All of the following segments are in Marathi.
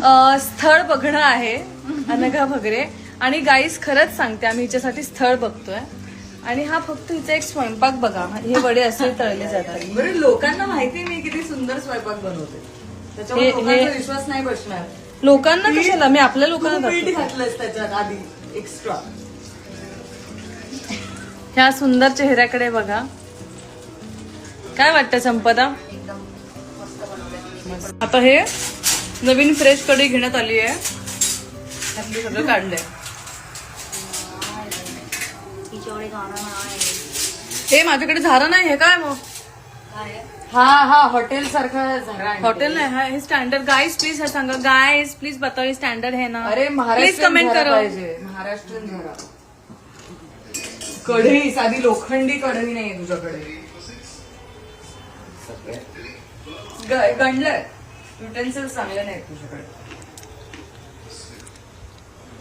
स्थळ बघणं आहे अनघा भगरे. आणि गाईस खरंच सांगते आम्ही हिच्यासाठी स्थळ बघतोय. आणि हा फक्त हिचा एक स्वयंपाक बघा. हे वडे असे तळले जातात. बरं लोकांना माहिती मी किती सुंदर स्वयंपाक बनवते. त्याच्यामुळे लोकांचा विश्वास नाही बसणार. लोकांना कशाला, मी आपल्या लोकांना पीठ घातलंस त्याच्यात आधी एक्स्ट्रा. ह्या सुंदर चेहऱ्याकडे बघा. काय वाटतं संपदा? आता हे नवीन फ्रेश कढई घेण्यात आली आहे. त्यातलं सगळं काढलंय. हे माझ्याकडे झारं नाही. हे काय मग? हा हॉटेल सारखा झारा. हॉटेल नाही हा, हे स्टँडर्ड. गाईज प्लीज हे सांगा. गाईज प्लीज बताओ ये स्टँडर्ड है ना? अरे प्लीज कमेंट करो. महाराष्ट्रीयन झारा. कढई साधी लोखंडी कढई नाहीये तुझ्याकडे. गणलंय युटेन्सिल्स चांगले नाहीत तुझ्याकडे.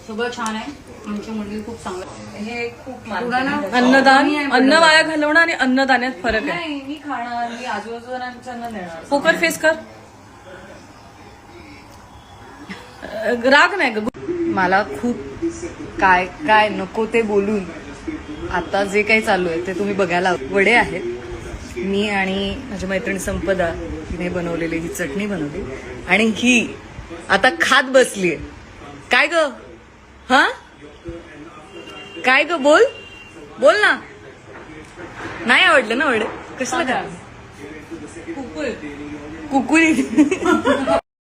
सगळं छान आहे. आमच्या मुली खूप चांगलं. हे खूप अन्नदान, अन्न वाया घालवणं आणि अन्नदानात फरक आहे. नाही मी खाणार, मी आजूबाजूच्यांना देणार. पोकर फेस कर. राग नाही ग. मला खूप काय काय नको ते बोलून आता जे काही चालू आहे ते तुम्ही बघायला. वडे आहेत. मी आणि माझी मैत्रीण संपदा तिने बनवलेली ही चटणी बनवली आणि ही आता खात बसलीये. काय ग? हा काय ग? बोल बोल ना. नाही आवडलं ना वडे? कशाला? कुकुरी